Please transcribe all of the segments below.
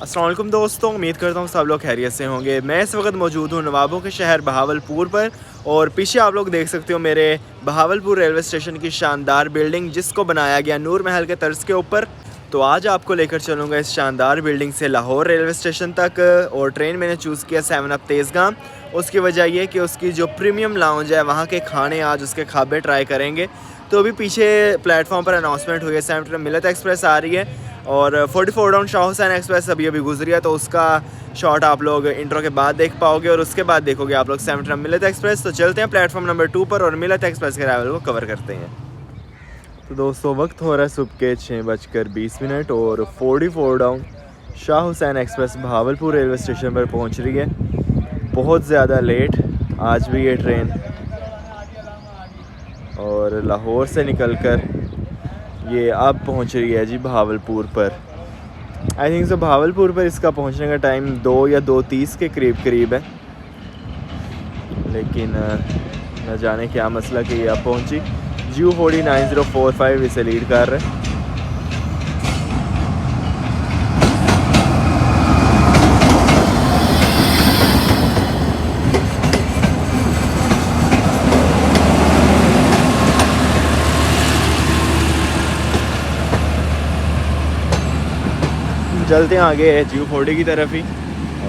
अस्सलाम वालेकुम दोस्तों, उम्मीद करता हूँ सब लोग खैरियत से होंगे। मैं इस वक्त मौजूद हूँ नवाबों के शहर बहावलपुर पर और पीछे आप लोग देख सकते हो मेरे बहावलपुर रेलवे स्टेशन की शानदार बिल्डिंग, जिसको बनाया गया नूर महल के तर्ज के ऊपर। तो आज आपको लेकर चलूँगा इस शानदार बिल्डिंग से लाहौर रेलवे स्टेशन तक। और ट्रेन मैंने चूज़ किया 7 अप तेज़गाम। उसकी वजह ये कि उसकी जो प्रीमियम लाउंज है वहाँ के खाने आज उसके खाबे ट्राई करेंगे। तो अभी पीछे प्लेटफॉर्म पर अनाउंसमेंट हुई है 7 मिलत एक्सप्रेस आ रही है और 44 डाउन शाह हुसैन एक्सप्रेस अभी गुजरी है। तो उसका शॉट आप लोग इंट्रो के बाद देख पाओगे और उसके बाद देखोगे आप लोग 7 मिलत एक्सप्रेस। तो चलते हैं प्लेटफॉर्म नंबर 2 पर और मिलत एक्सप्रेस के राइवल को कवर करते हैं। तो दोस्तों वक्त हो रहा है सुबह के 6:20 और 44 down Shah Hussain express Bahawalpur railway station पर पहुंच रही है। बहुत ज़्यादा लेट आज भी ये ट्रेन, और लाहौर से निकलकर ये अब पहुंच रही है जी बहावलपुर पर। आई थिंक सो बहावलपुर पर इसका पहुंचने का टाइम 2 या 2:30 के करीब है, लेकिन न जाने क्या मसला कि ये अब पहुंची। GU409045 इसे लीड कर रहे हैं। चलते हैं आगे GU40 की तरफ ही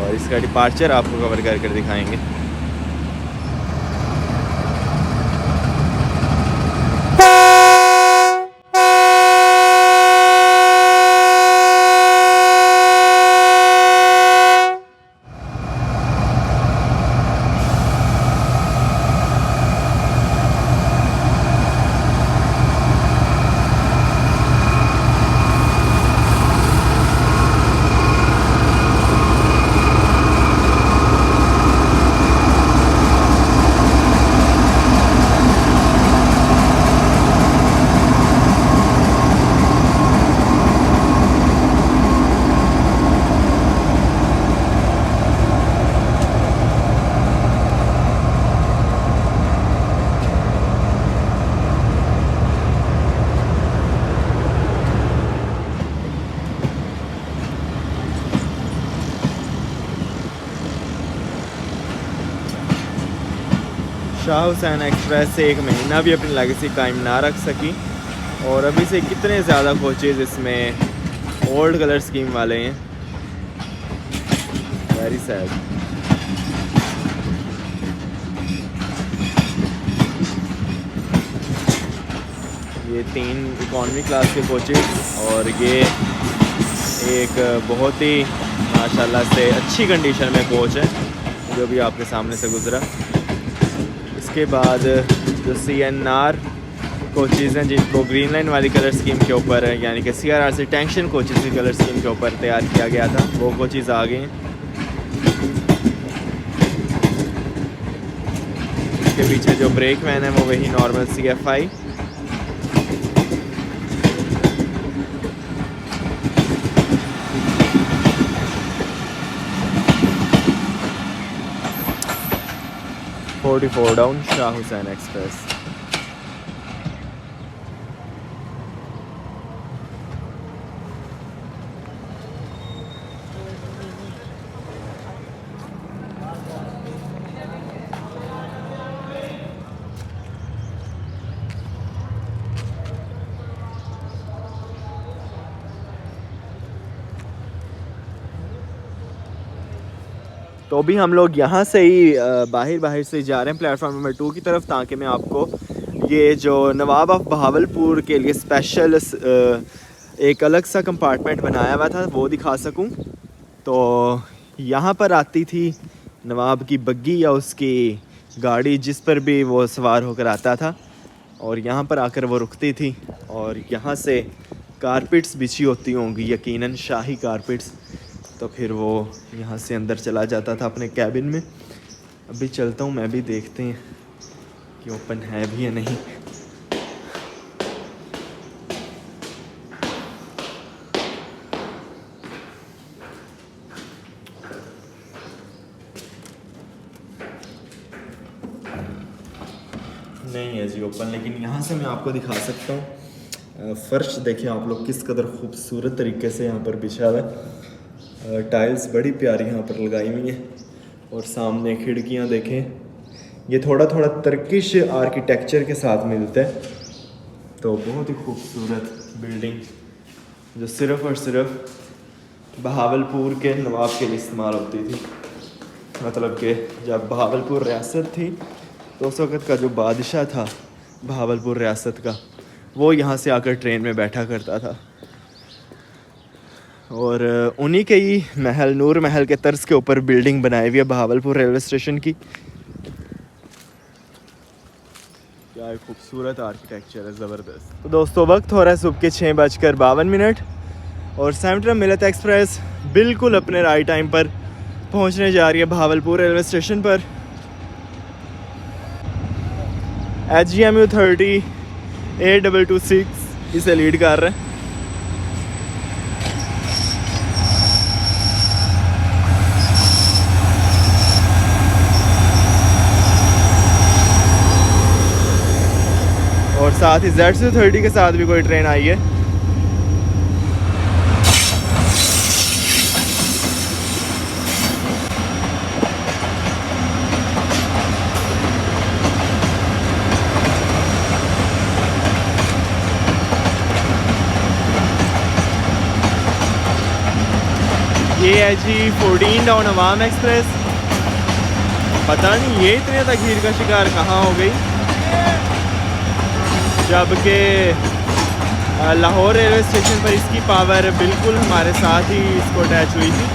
और इसका डिपार्चर आपको कवर कर दिखाएंगे। शाह हुसैन एक्सप्रेस से 1 महीना भी अपनी लेगेसी कायम ना रख सकी और अभी से कितने ज़्यादा कोचेज़ इसमें ओल्ड कलर स्कीम वाले हैं। Very sad. ये 3 इकॉनमी क्लास के कोचेज़ और ये एक बहुत ही माशाल्लाह से अच्छी कंडीशन में कोच है जो भी आपके सामने से गुजरा। इसके बाद जो CNR कोचेज़ हैं जिनको ग्रीन लाइन वाली कलर स्कीम के ऊपर है, यानी कि CRRC टेंशन कोचेज़ की कलर स्कीम के ऊपर तैयार किया गया था, वो कोचेज़ आ गए हैं। इसके पीछे जो ब्रेक मैन है वो वही normal CFI। (44 down Shah Hussain express. तो अभी हम लोग यहाँ से ही बाहर से जा रहे हैं प्लेटफॉर्म नंबर 2 की तरफ, ताकि मैं आपको ये जो नवाब ऑफ बहावलपुर के लिए स्पेशल एक अलग सा कंपार्टमेंट बनाया हुआ था वो दिखा सकूं। तो यहाँ पर आती थी नवाब की बग्गी या उसकी गाड़ी, जिस पर भी वो सवार होकर आता था, और यहाँ पर आकर वो रुकती थी और यहाँ से कारपेट्स बिछी होती होंगी, यकीनन शाही कारपेट्स। तो फिर वो यहाँ से अंदर चला जाता था अपने कैबिन में। अभी चलता हूँ मैं भी, देखते हैं कि ओपन है भी या नहीं। नहीं है जी ओपन, लेकिन यहाँ से मैं आपको दिखा सकता हूँ। फ़र्श देखें आप लोग किस कदर खूबसूरत तरीके से यहाँ पर बिछा हुआ है। टाइल्स बड़ी प्यारी यहाँ पर लगाई हुई हैं और सामने खिड़कियाँ देखें, ये थोड़ा थोड़ा तर्किश आर्किटेक्चर के साथ मिलता है। तो बहुत ही खूबसूरत बिल्डिंग जो सिर्फ़ और सिर्फ बहावलपुर के नवाब के लिए इस्तेमाल होती थी। मतलब कि जब बहावलपुर रियासत थी तो उस वक़्त का जो बादशाह था बहावलपुर रियासत का, वो यहाँ से आकर ट्रेन में बैठा करता था। और उन्हीं के ही महल, नूर महल के तर्ज के ऊपर बिल्डिंग बनाई हुई है बहावलपुर रेलवे स्टेशन की। क्या खूबसूरत आर्किटेक्चर है, ज़बरदस्त। तो दोस्तों वक्त हो रहा है सुबह के 6:52 और सेंट्रल मिलत एक्सप्रेस बिल्कुल अपने राइट टाइम पर पहुंचने जा रही है बहावलपुर रेलवे स्टेशन पर। HGMU 30 A226 इसे लीड कर रहे हैं। और साथ ही ZC30 के साथ भी कोई ट्रेन आई है। ये है जी 14 डाउन अवाम एक्सप्रेस। पता नहीं ये इतने तखीर का शिकार कहाँ हो गई, जबकि लाहौर रेलवे स्टेशन पर इसकी पावर बिल्कुल हमारे साथ ही इसको अटैच हुई थी।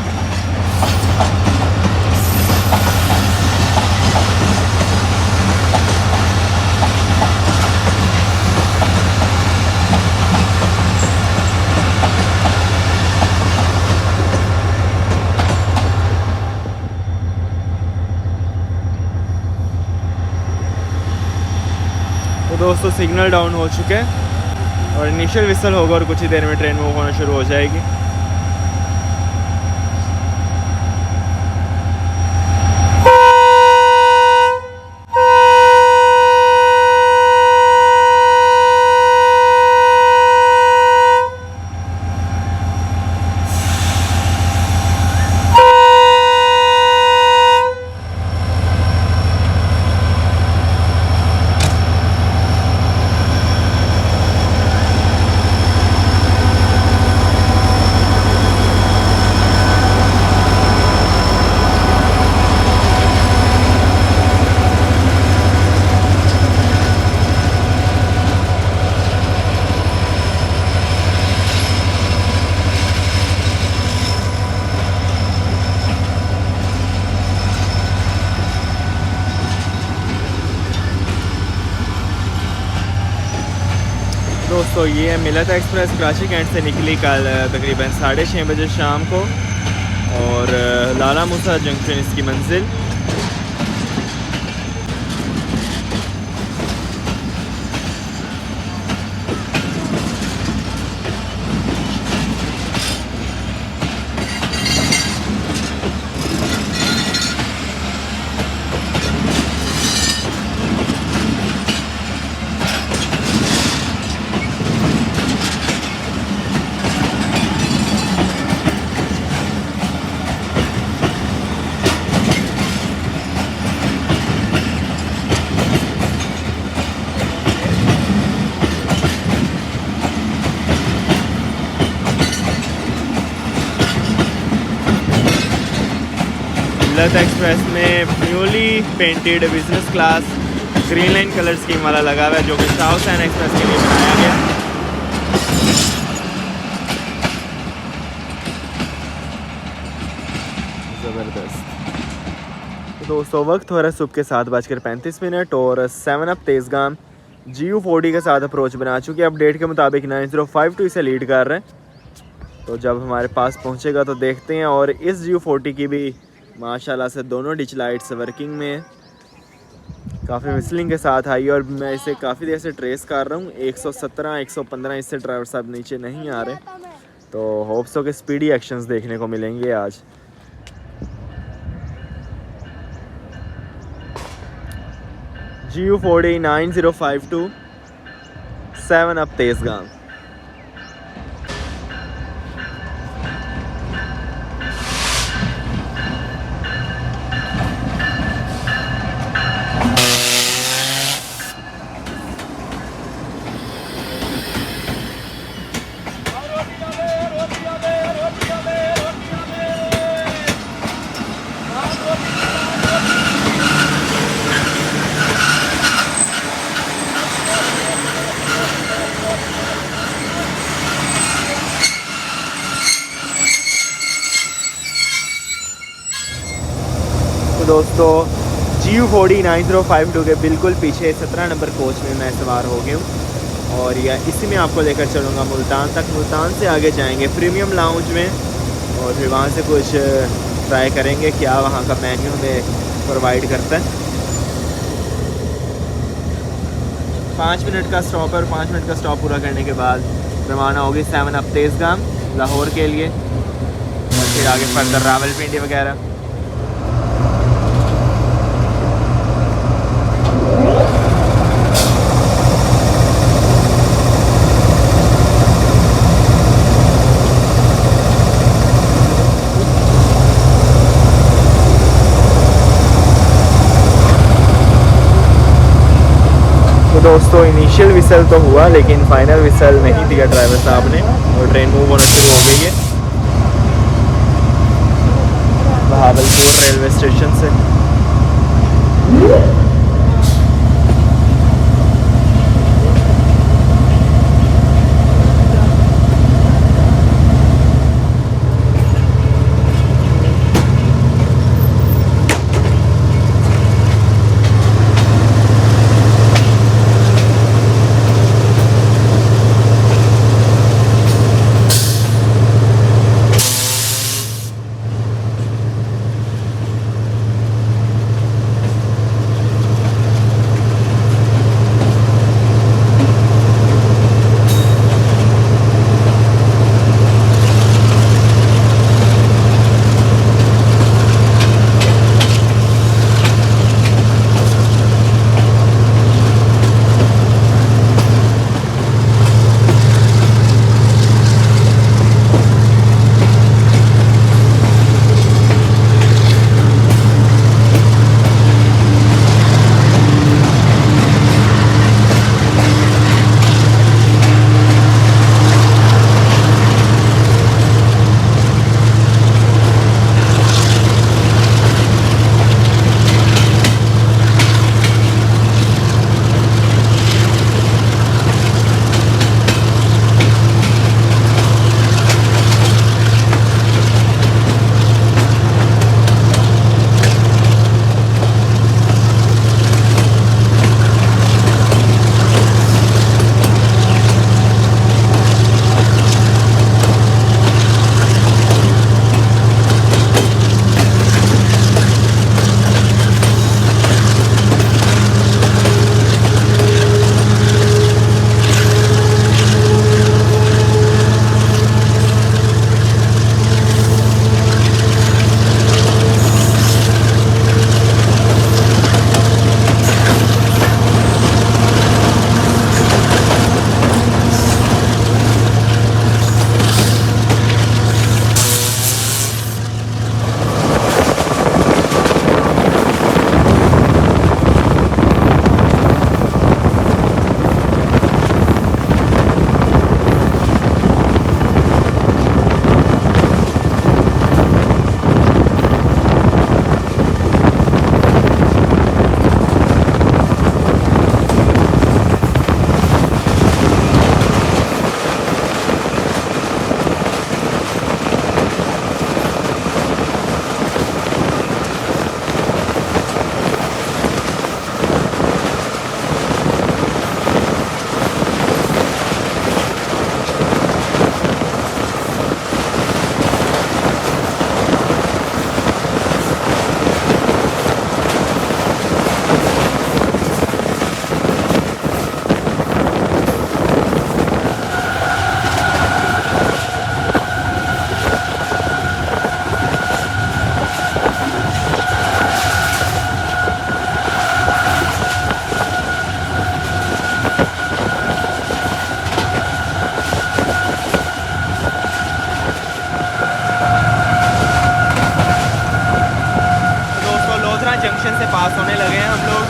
तो दोस्तों सिग्नल डाउन हो चुके हैं और इनिशियल विसल होगा और कुछ ही देर में ट्रेन मूव होना शुरू हो जाएगी। दोस्तों ये है मिलत एक्सप्रेस, कराची कैंट से निकली कल तकरीबन 6:30 बजे शाम को और लाला मूसा जंक्शन इसकी मंजिल। मिलत एक्सप्रेस में newly painted business class green line colour scheme वाला लगा हुआ है, जो कि साउथ सैन एक्सप्रेस के लिए बनाया गया। ज़बरदस्त। तो दोस्तों वक्त हो रहा है सुबह के 7:35 और 7 अप तेज़गाम GU40 के साथ अप्रोच बना चुके हैं। अपडेट के मुताबिक 9052 इसे लीड कर रहे हैं। तो जब हमारे पास पहुंचेगा तो देखते हैं। और इस GU40 की भी माशाल्लाह से दोनों डिच लाइट्स वर्किंग में, काफ़ी विस्लिंग के साथ आई और मैं इसे काफ़ी देर से ट्रेस कर रहा हूँ। 117 115 इससे ड्राइवर साहब नीचे नहीं आ रहे, तो होप्स हो के स्पीडी एक्शंस देखने को मिलेंगे आज। GU40 9052 7 up Tezgam. दोस्तों GU40 9052 के बिल्कुल पीछे 17 नंबर कोच में मैं सवार हो गया हूँ और यह इसी में आपको लेकर चलूँगा मुल्तान तक। मुल्तान से आगे जाएंगे प्रीमियम लाउंज में और फिर वहाँ से कुछ ट्राई करेंगे क्या वहाँ का मेन्यू हमें प्रोवाइड करता है। 5 मिनट का स्टॉप है और 5 मिनट का स्टॉप पूरा करने के बाद रवाना होगी 7 अप तेज़गाम लाहौर के लिए और फिर आगे फर्दर रावलपिंडी वगैरह। तो दोस्तों इनिशियल विसल तो हुआ लेकिन फाइनल विसल नहीं दिया ड्राइवर साहब ने और ट्रेन मूव होना शुरू हो गई है बहावलपुर रेलवे स्टेशन से। जंक्शन से पास होने लगे हैं हम लोग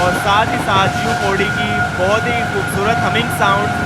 और साथ ही साथ GU40 की बहुत ही खूबसूरत हमिंग साउंड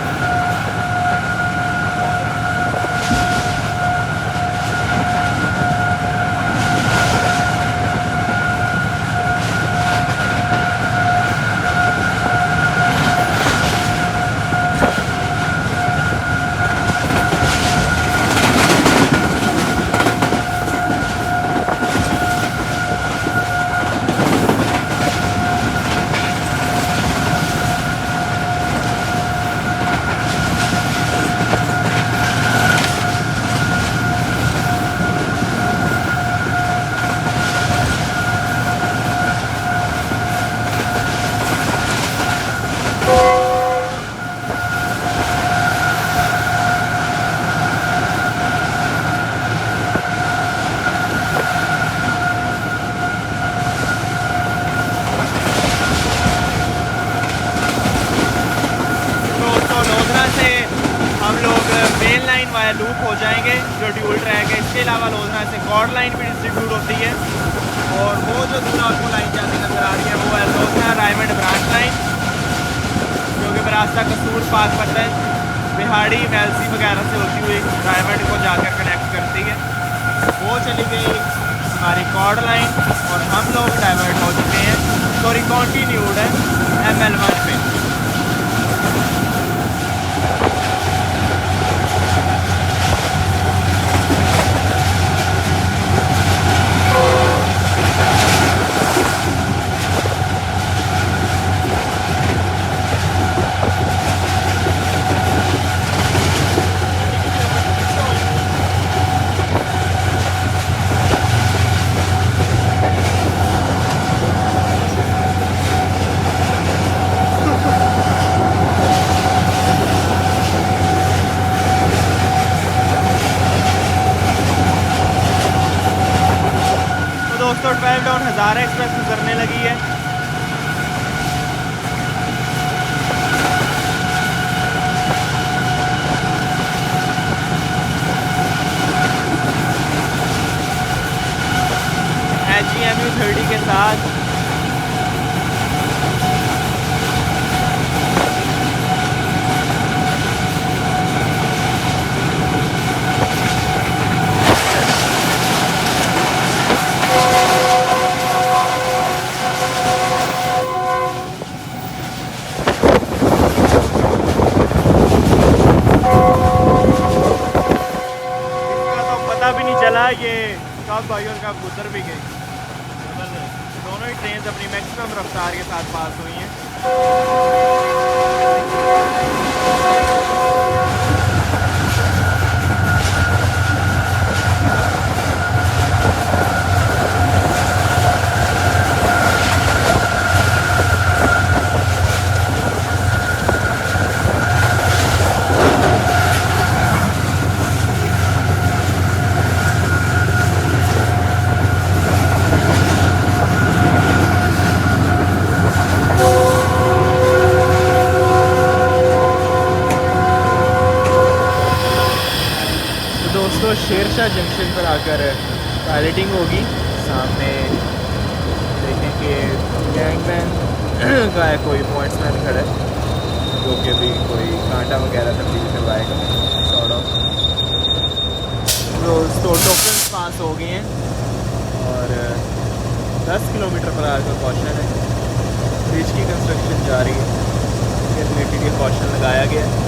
वायर लूप हो जाएंगे जो ड्यूल ट्रैक है। इसके अलावा लोधरा से कॉर्ड लाइन भी डिस्ट्रीब्यूट होती है और वो जो दूर आपको लाइन जाती नजर आ रही है वो है लोधरा रायमंड ब्रांच लाइन जो कि रास्ता कसूर पाक पड़ता है बिहाड़ी मैलसी वगैरह से होती हुई रायमंड को जाकर कनेक्ट करती है। वो चली गई हमारी कॉर्ड लाइन और हम लोग डाइवर्ट हो चुके हैं, सॉरी कॉन्टीन्यूड है ML1 पे। दोस्तों 12 डाउन हज़ारा एक्सप्रेस गुजरने लगी है। HGMU 30 के साथ ये कब भाई और कब गुजर भी गई। दोनों ही ट्रेन अपनी मैक्सिमम रफ्तार के साथ पास हुई हैं। दोस्तों शेरशाह जंक्शन पर आकर पायलटिंग होगी। सामने देखें कि गैंगमैन का है कोई पॉइंट्समैन खड़ा है जो कि अभी कोई कांटा वगैरह तब्दील करवाएगा सॉर्ट ऑफ। तो टोकन पास हो गए हैं और 10 किलोमीटर पर आकर कॉशन है। ब्रिज की कंस्ट्रक्शन जारी है, इसके रिलेटेड ये कॉशन लगाया गया है।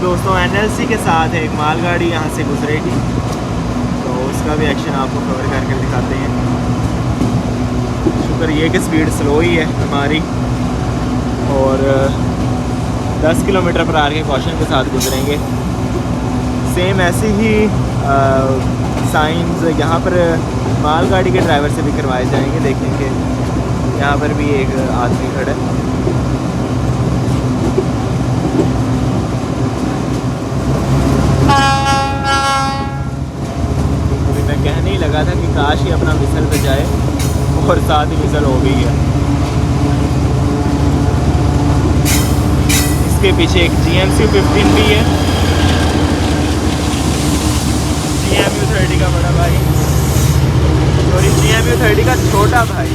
दोस्तों NLC के साथ एक मालगाड़ी यहाँ से गुजरेगी तो उसका भी एक्शन आपको कवर करके दिखाते हैं। शुक्र ये कि स्पीड स्लो ही है हमारी और 10 किलोमीटर पर आर के कॉशन के साथ गुजरेंगे। सेम ऐसे ही साइंस यहाँ पर मालगाड़ी के ड्राइवर से भी करवाए जाएंगे। देखेंगे यहाँ पर भी एक आदमी खड़ा है। कहने ही लगा था कि काश ही अपना विसल पे जाए और साथ ही विसल हो भी गया। इसके पीछे एक GMC 15 भी है, GMU 30 का बड़ा भाई, सॉरी GMU 30 का छोटा भाई।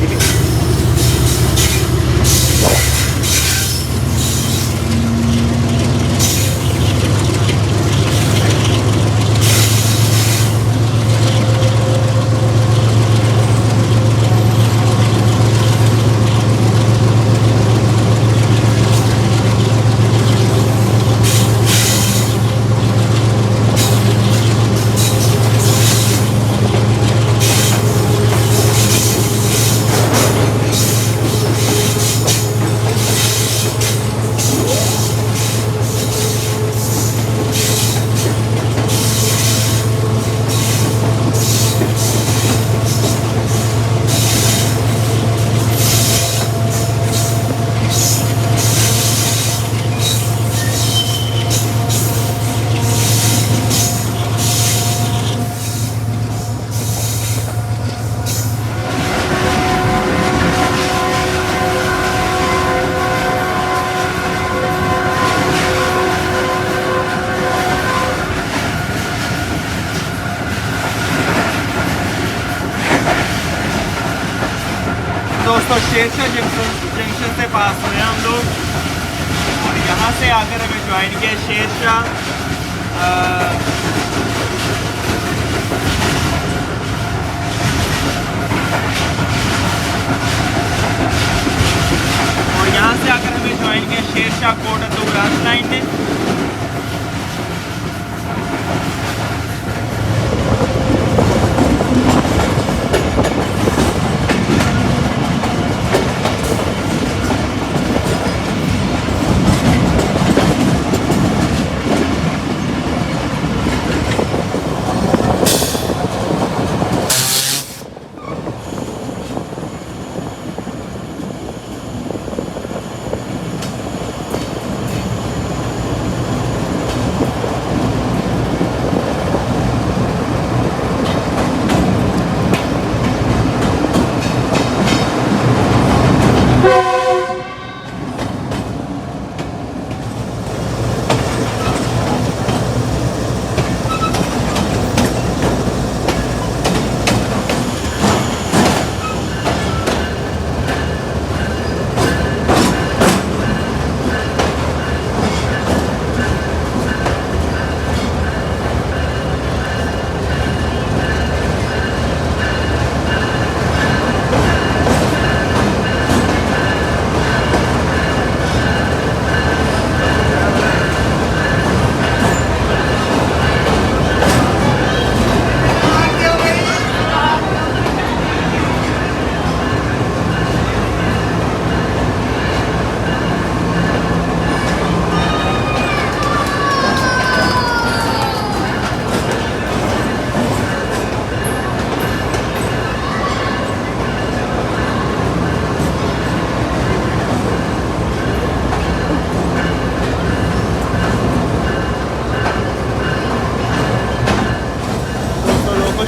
दोस्तों शेरशाह जंक्शन से पास हुए हम लोग और यहाँ से आकर हमें ज्वाइन किया शेरशाह और यहाँ से आकर हमें ज्वाइन किया शेरशाह कोट तो ब्रांच लाइन ने।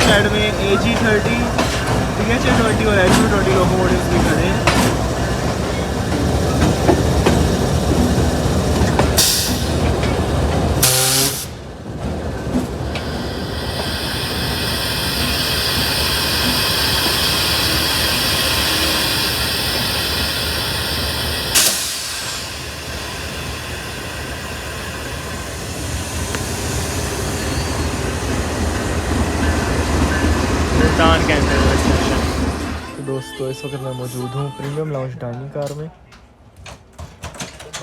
साइड में AG30, THA20 और HU20 लोकोमोटिव्स भी खड़े हैं। तो दोस्तों इस वक्त मैं मौजूद हूँ प्रीमियम लाउंज डाइनिंग कार में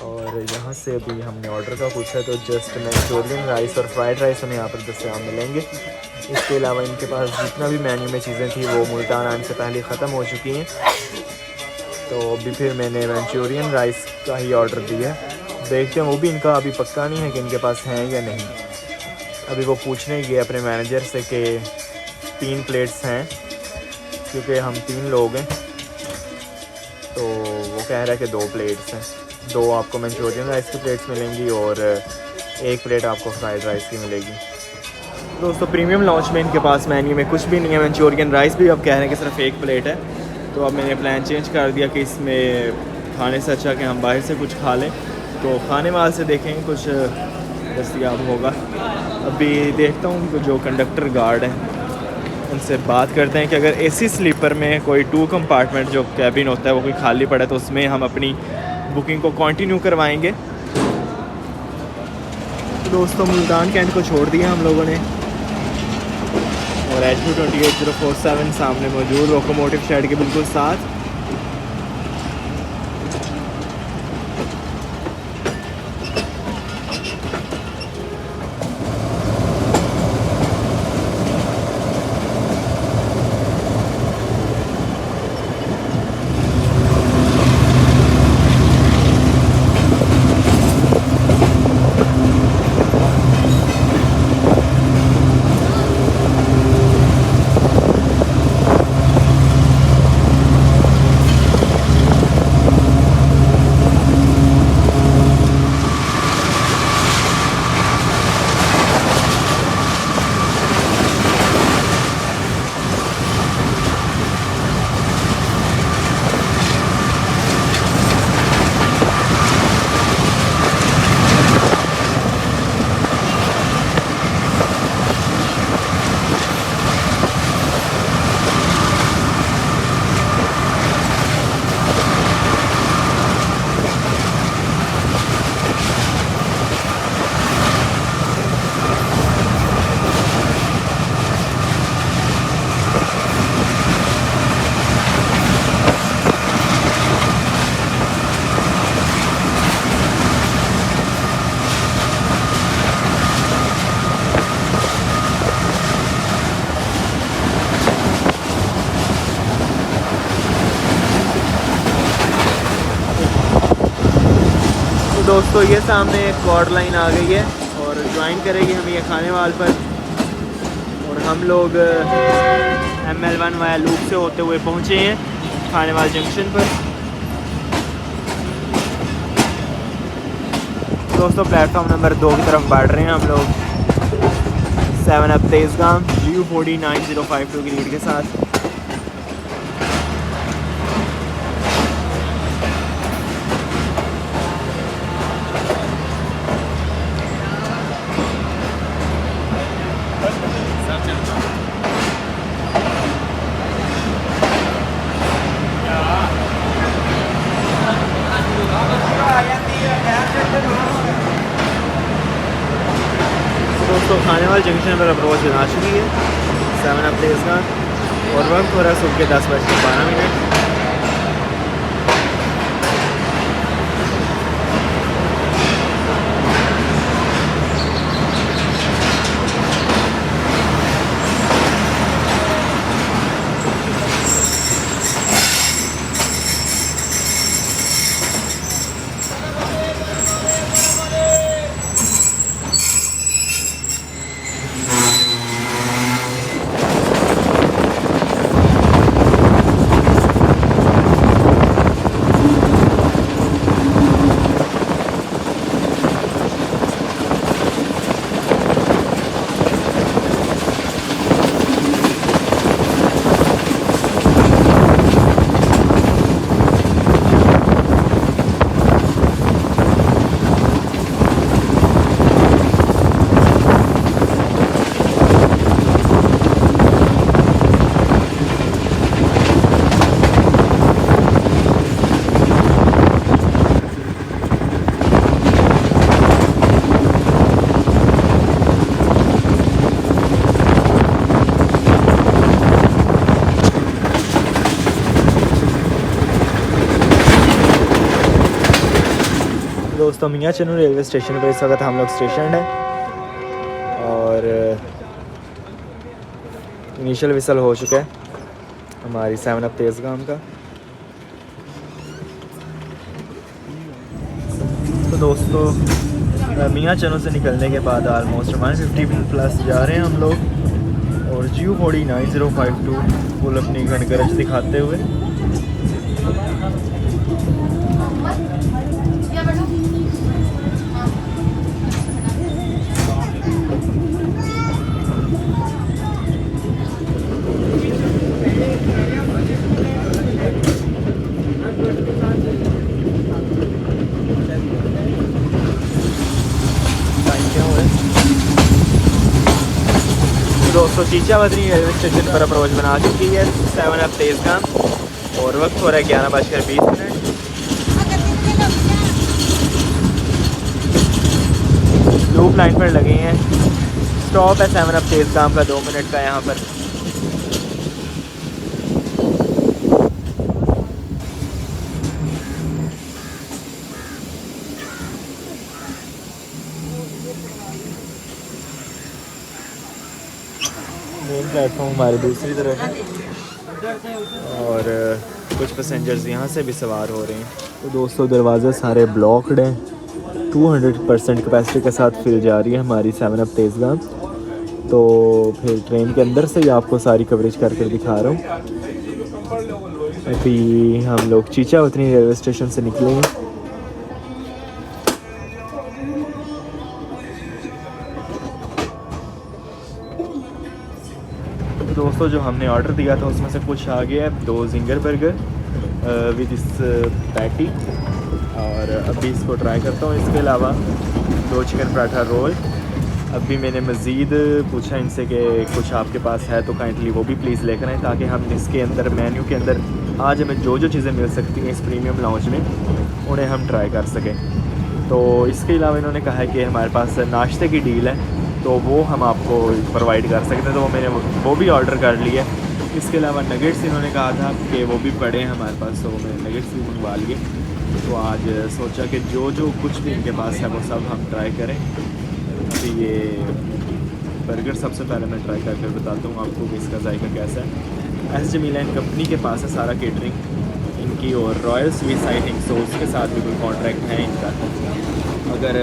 और यहाँ से अभी हमने ऑर्डर का पूछा है तो जस्ट मंचूरियन राइस और फ्राइड राइस हमें यहाँ पर दस्तयाब मिलेंगे। इसके अलावा इनके पास जितना भी मेन्यू में चीज़ें थी वो मुल्तान आने से पहले ख़त्म हो चुकी हैं। तो अभी फिर मैंने मंचूरियन राइस का ही ऑर्डर दिया है। देखते हैं, वो भी इनका अभी पक्का नहीं है कि इनके पास हैं या नहीं। अभी वो पूछने गए अपने मैनेजर से कि 3 प्लेट्स हैं क्योंकि हम 3 लोग हैं। तो वो कह रहा है कि 2 प्लेट्स हैं, 2 आपको मंचूरियन राइस की प्लेट्स मिलेंगी और 1 प्लेट आपको फ्राइड राइस की मिलेगी। दोस्तों प्रीमियम लाउंज में इनके पास मेन्यू में कुछ भी नहीं है। मंचूरियन राइस भी अब कह रहे हैं कि सिर्फ 1 प्लेट है। तो अब मैंने प्लान चेंज कर दिया कि इसमें खाने से अच्छा कि हम बाहर से कुछ खा लें। तो खाने वाले से देखेंगे कुछ दस्तयाब होगा। अभी देखता हूँ जो कंडक्टर गार्ड हैं उनसे बात करते हैं कि अगर AC स्लीपर में कोई 2 कंपार्टमेंट जो कैबिन होता है वो कोई खाली पड़ा है तो उसमें हम अपनी बुकिंग को कंटिन्यू करवाएंगे। तो दोस्तों मुल्तान कैंट को छोड़ दिया हम लोगों ने और HU28047 सामने मौजूद लोकोमोटिव शेड के बिल्कुल साथ। दोस्तों ये सामने क्वाड लाइन आ गई है और ज्वाइन करेगी हमें ये खाने वाल पर, और हम लोग ML1 वाया लूप से होते हुए पहुँचे हैं खाने वाल जंक्शन पर। दोस्तों प्लेटफॉर्म नंबर 2 की तरफ बढ़ रहे हैं हम लोग 7 अप तेज़गाम GU40 9052 की लीड के साथ। दोस्तों खाने वाले जंक्शन पर अप्रोच बना चुकी है 7 अप तेज़गाम और वक्त हो रहा है सुबह के 10:12। दोस्तों मियाँ चनू रेलवे स्टेशन पर इस वक्त हम लोग स्टेशन है और इनिशियल विसल हो चुका है हमारी 7 अप तेज़गाम का। तो दोस्तों मियाँ चनू से निकलने के बाद आलमोस्ट 150 प्लस जा रहे हैं हम लोग और GU40 9052 फुल अपनी घनगरज दिखाते हुए। दोस्तों चीचावदनी रेलवे स्टेशन पर अप्रोच बना चुकी है 7 अप तेज़गाम और वक्त हो रहा है 11:20। लूप लाइन पर लगे हैं, स्टॉप है 7 अप तेज़गाम का 2 मिनट का यहाँ पर। मेन प्लेटफॉर्म हमारे दूसरी तरफ है और कुछ पैसेंजर्स यहाँ से भी सवार हो रहे हैं। तो दोस्तों दरवाज़े सारे ब्लॉक्ड हैं, 200% कैपेसिटी के साथ फिल जा रही है हमारी 7 अप तेज़गाम। तो फिर ट्रेन के अंदर से ही आपको सारी कवरेज करके दिखा रहा हूँ। अभी हम लोग चीचावतनी रेलवे स्टेशन से निकले हैं। दोस्तों जो हमने ऑर्डर दिया था उसमें से कुछ आ गया है, 2 जिंगर बर्गर विद इस पैटी और अभी इसको ट्राई करता हूँ। इसके अलावा 2 चिकन पराठा रोल। अभी मैंने मज़ीद पूछा इनसे कि कुछ आपके पास है तो काइंडली वो भी प्लीज़ लेकर आएँ ताकि हम इसके अंदर मेन्यू के अंदर आज हमें जो जो चीज़ें मिल सकती हैं इस प्रीमियम लाउंज में उन्हें हम ट्राई कर सकें। तो इसके अलावा इन्होंने कहा है कि हमारे पास नाश्ते की डील है तो वो हम आपको प्रोवाइड कर सकते हैं, तो मैंने वो भी ऑर्डर कर लिया। इसके अलावा नगेट्स इन्होंने कहा था कि वो भी पड़े हैं हमारे पास, तो मैंने नगेट्स भी मंगवा लिए। तो आज सोचा कि जो जो कुछ भी इनके पास है वो सब हम ट्राई करें। अभी ये बर्गर सबसे पहले मैं ट्राई करके बताता हूँ आपको कि इसका जायका कैसा है। एस जमीला इन कंपनी के पास है सारा केटरिंग इनकी, और रॉयल स्वीट साइटिंग सोर्स के साथ भी कोई कॉन्ट्रैक्ट है इनका। अगर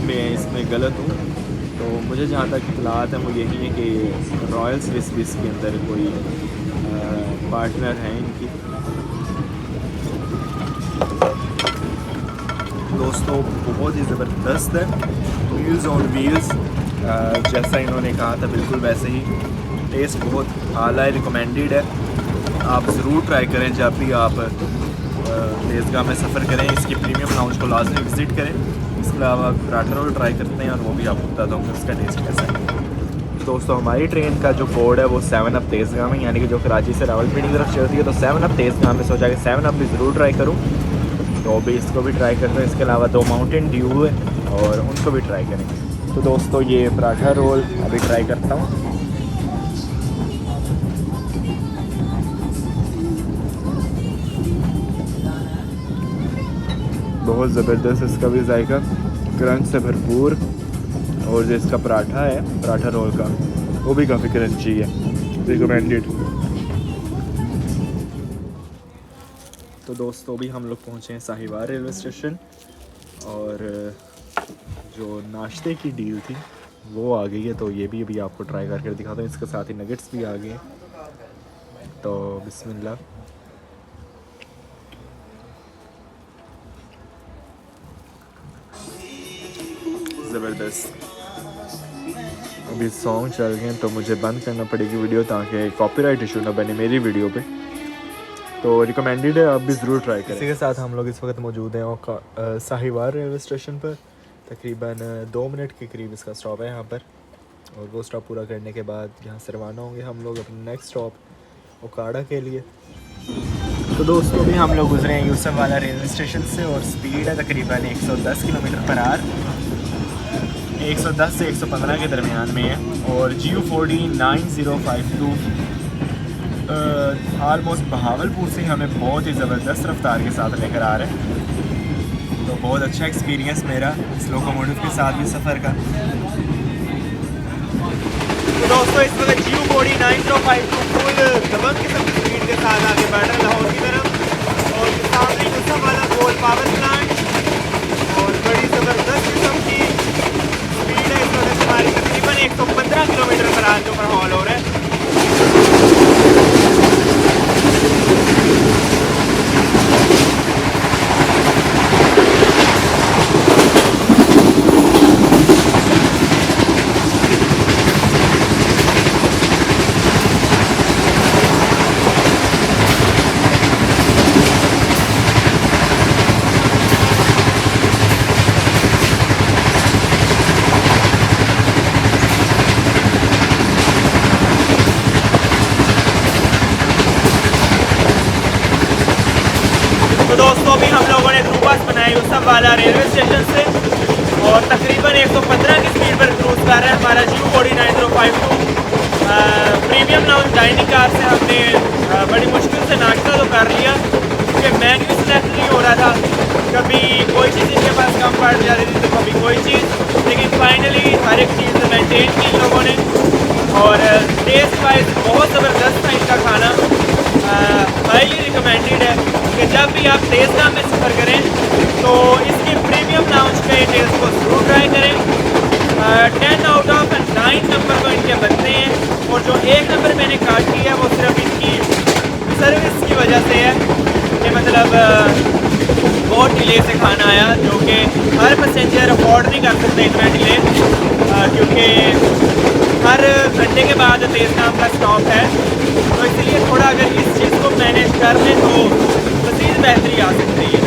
मैं इसमें गलत हूँ तो मुझे जहाँ तक इतलात है वो यही है कि रॉयल स्विस बिस के अंदर कोई पार्टनर हैं इनकी। दोस्तों बहुत ही ज़बरदस्त है, व्हील्स ऑन व्हील्स, जैसा इन्होंने कहा था बिल्कुल वैसे ही। टेस्ट बहुत आला है, रिकमेंडेड है, आप ज़रूर ट्राई करें जब भी आप तेज़गाह में सफ़र करें। इसकी प्रीमियम लाउंज को लाजमी विज़िट करें। इसके अलावा पराठा रोल ट्राई करते हैं और वो भी आपको बताता हूँ कि उसका टेस्ट कैसा है। दोस्तों हमारी ट्रेन का जो कोड है वो 7 अप तेज़गाह में, यानी कि जो कराची से रावलपिंडी की तरफ चलती है, तो 7 अप तेज़गाह में सोचा कि 7 अप भी ज़रूर ट्राई करूँ, तो अभी इसको भी ट्राई करते हैं। इसके अलावा 2 माउंटेन ड्यू है और उनको भी ट्राई करेंगे। तो दोस्तों ये पराठा रोल अभी ट्राई करता हूँ। बहुत ज़बरदस्त इसका भी जायका, क्रंच से भरपूर, और जो इसका पराठा है पराठा रोल का वो भी काफ़ी क्रंची है, रिकमेंडेड। तो दोस्तों अभी हम लोग पहुँचे हैं साहिवाल रेलवे स्टेशन और जो नाश्ते की डील थी वो आ गई है, तो ये भी अभी आपको ट्राई करके दिखाता हूँ। इसके साथ ही नगेट्स भी आ गए हैं, तो बिस्मिल्लाह। ज़बरदस्त। अभी सॉन्ग चल गए तो मुझे बंद करना पड़ेगी वीडियो ताकि कॉपीराइट इशू ना बने मेरी वीडियो पे, तो रिकमेंडेड है, आप भी ज़रूर ट्राई करें। इसी के साथ हम लोग इस वक्त मौजूद हैं साहिवाल रेलवे स्टेशन पर। तकरीबन 2 मिनट के करीब इसका स्टॉप है यहाँ पर, और वो स्टॉप पूरा करने के बाद यहाँ से रवाना होंगे हम लोग अपने नेक्स्ट स्टॉप ओकाड़ा के लिए। तो दोस्तों भी हम लोग गुजरे हैं यूसुफ वाला रेलवे स्टेशन से, और स्पीड है तकरीबन 110 किलोमीटर पर आवर, 110 से 115 के दरमियान में है। और GU40 9052 ऑलमोस्ट बहावलपुर से हमें बहुत ही ज़बरदस्त रफ्तार के साथ लेकर आ रहे हैं। तो बहुत अच्छा एक्सपीरियंस मेरा इस लोकोमोटिव के साथ भी सफ़र का। तो दोस्तों इस वक्त GU40 9052 फुल दबंग किस्म की स्पीड के साथ आगे बढ़ रहा है लाहौर की तरफ, और सामने यूसुफ वाला कोल पावर प्लांट, और बड़ी ज़बरदस्त किस्म की स्पीड है इस वक्त हमारी, तकरीबन 115 किलोमीटर पर आज जो पर हॉल हो रहा है। तो दोस्तों अभी हम लोगों ने क्रू बस बनाई यूसुफ वाला रेलवे स्टेशन से, और तकरीबन 115 की स्पीड पर क्रूज कर रहा है हमारा GU40 9052। Premium lounge dining car से हमने बड़ी मुश्किल से नाश्ता तो कर लिया, क्योंकि मेन्यू सिलेक्ट नहीं हो रहा था, कभी कोई चीज़ इनके पास कम पड़ जा रही थी तो कभी कोई चीज़, लेकिन फाइनली हर एक चीज़ मेंटेन की इन लोगों ने। और टेस्ट वाइज बहुत ज़बरदस्त था इनका खाना, हाईली रिकमेंडेड है कि जब भी आप तेज़गाह में सफ़र करें तो इसके प्रीमियम लाउंज के टेस्ट को ज़रूर ट्राई करें। 10 आउट ऑफ 9 नंबर तो इनके बनते हैं, और जो 1 नंबर मैंने काट की है वो सिर्फ इनकी सर्विस की वजह से है, कि मतलब बहुत डिले से खाना आया, जो कि हर पैसेंजर अफोर्ड नहीं कर सकते इतना डिले, क्योंकि हर घंटे के बाद तेज़गाह का स्टॉप है, तो इसलिए थोड़ा अगर इस चीज़ को मैनेज कर लें तो मज़ीद बेहतरी आ सकती है।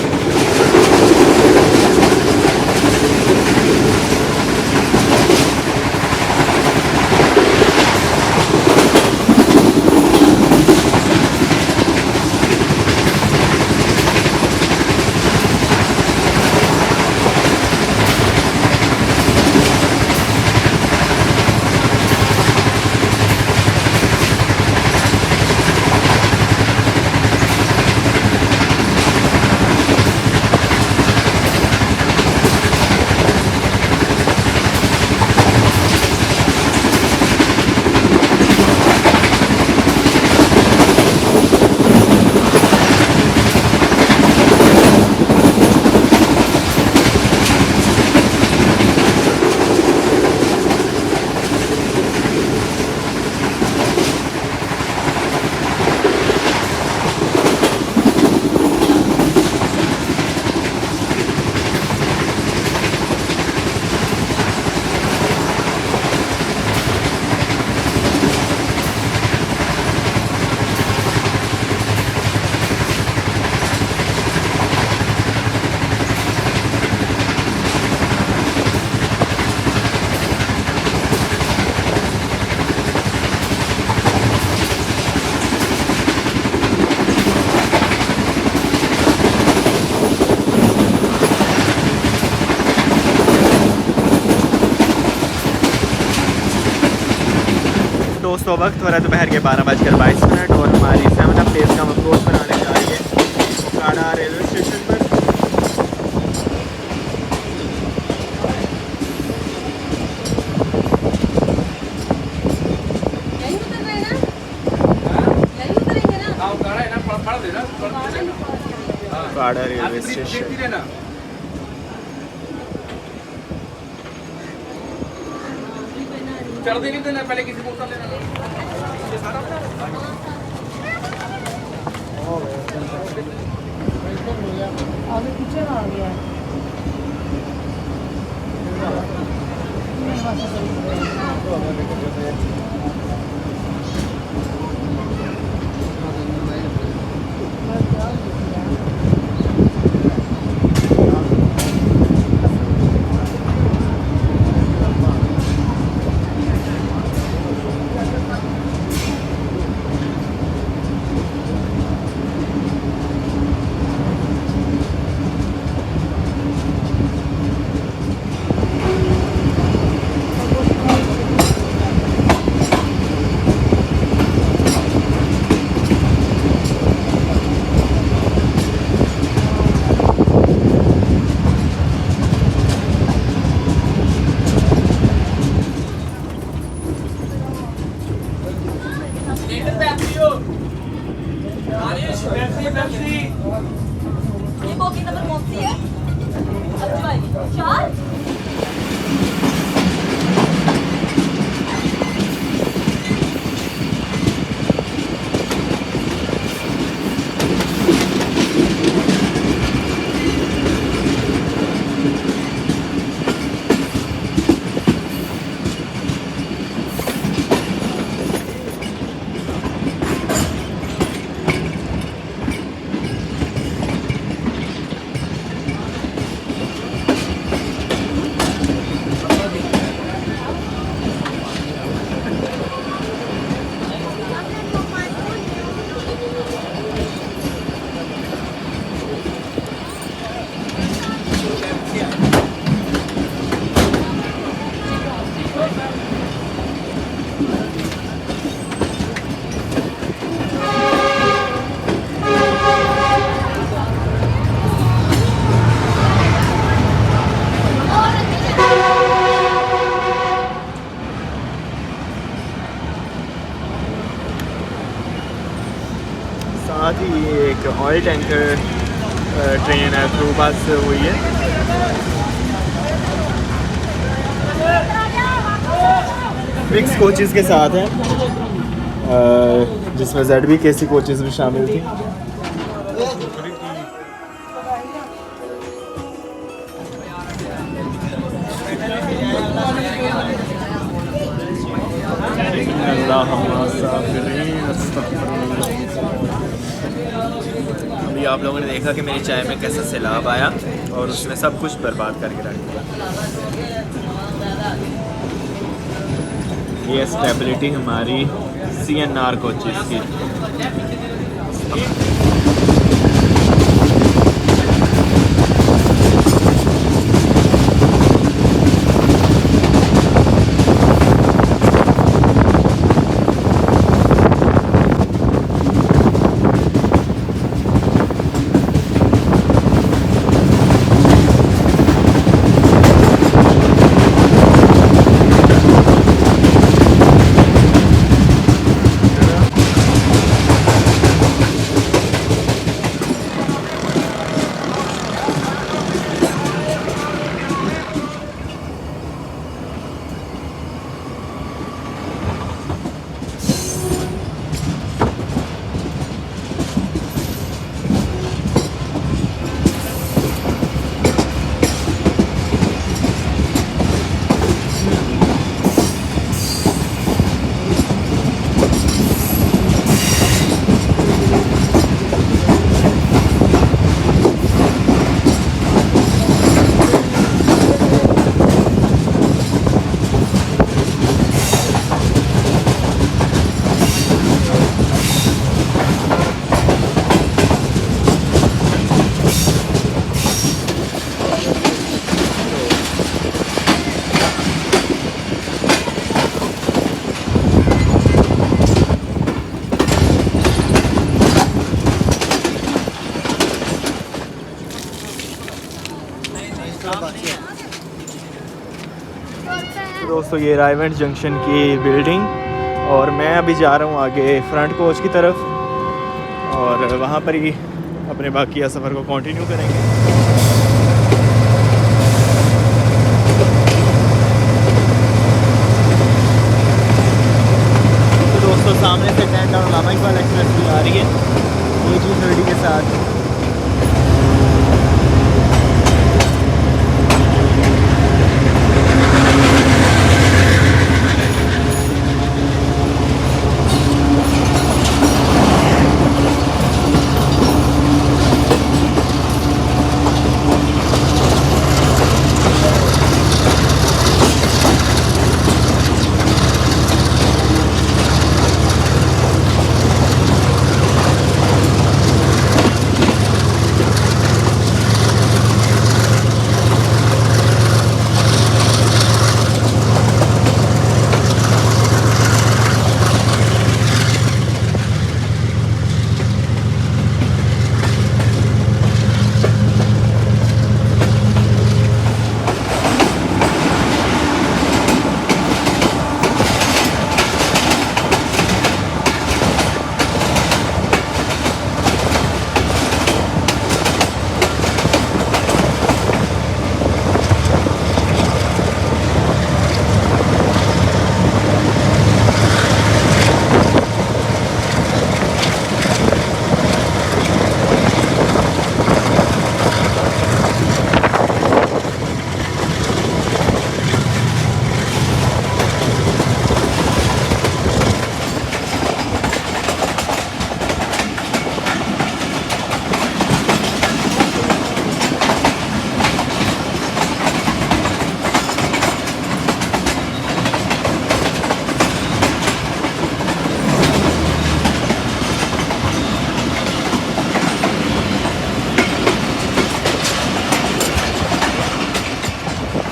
दोस्तों वक्त हो रहा है दोपहर के 12:22 और हमारी 7 अप प्लेस का हम अप्रोच बनाने जा रही है ओकाड़ा रेलवे स्टेशन पर। ओकाड़ा रेलवे स्टेशन चढ़ देंगे तो ना पहले किसी को उतर लेना ये सारा आगे पीछे आ गया ये बोगी नंबर कौन सी है? अच्छी वाली 4। साथ ही ये एक ऑयल टैंकर ट्रेन है थ्रू बस हुई है। मिक्स कोचेज़ के साथ है जिसमें ZBKC कोचेज़ भी शामिल थी। अभी आप लोगों ने देखा कि मेरी चाय में कैसा सैलाब आया और उसने सब कुछ बर्बाद करके रख दिया। ये स्टेबिलिटी हमारी CNR कोचेज़ की। दोस्तों ये रायवंश जंक्शन की बिल्डिंग और मैं अभी जा रहा हूँ आगे फ्रंट कोच की तरफ और वहाँ पर ही अपने बाकी सफ़र को कंटिन्यू करेंगे। तो दोस्तों सामने से 10 टाउन लामा इकबाल एक्सप्रेस भी आ रही है AG30 के साथ।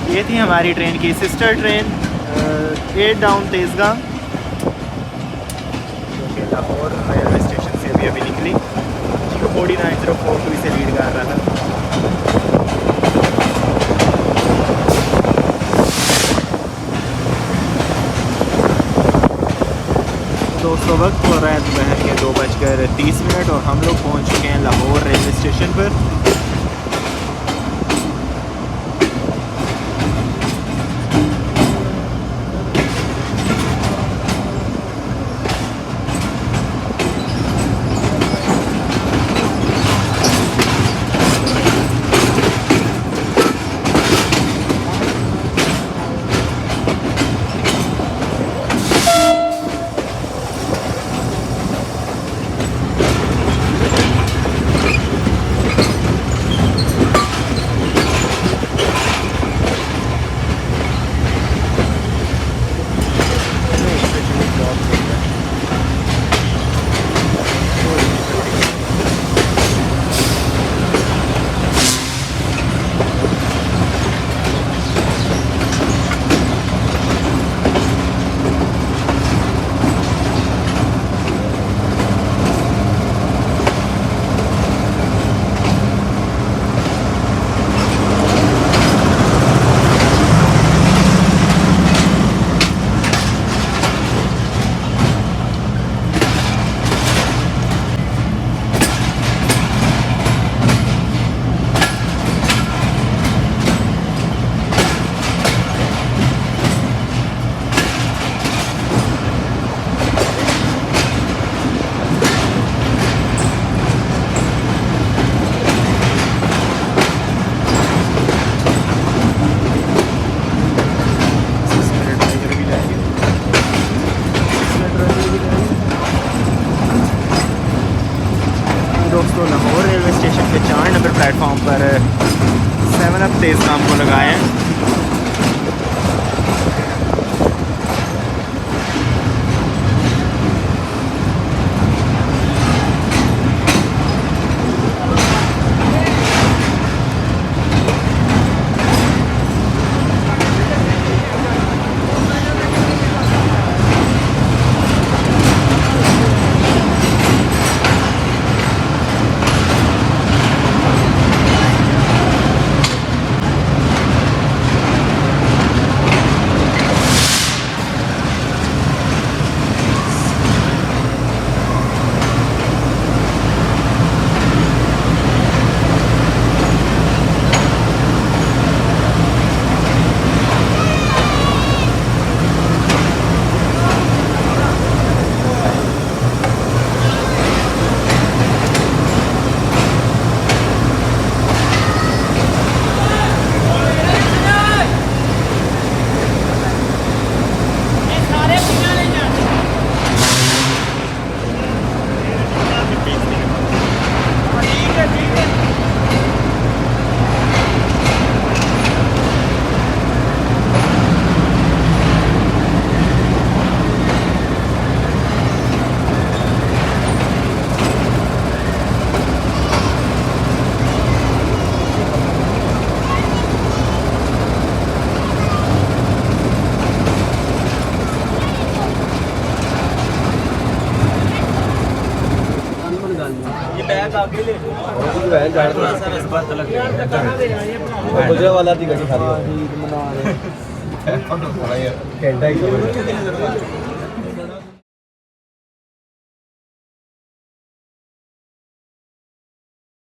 ये थी हमारी ट्रेन की सिस्टर ट्रेन 8 डाउन तेज़गांव जो कि लाहौर रेलवे स्टेशन से अभी निकली। 49042 से लीड कर रहा था। दोस्तों वक्त हो रहा है दोपहर के 2:30 और हम लोग पहुंच चुके हैं लाहौर रेलवे स्टेशन पर। दोस्तों लाहौर रेलवे स्टेशन के 4 नंबर प्लेटफॉर्म पर 7 अप तेज़गांव को लगाए हैं। गुजरा वाला दी गई सारी ईद मना रहे घंटा ही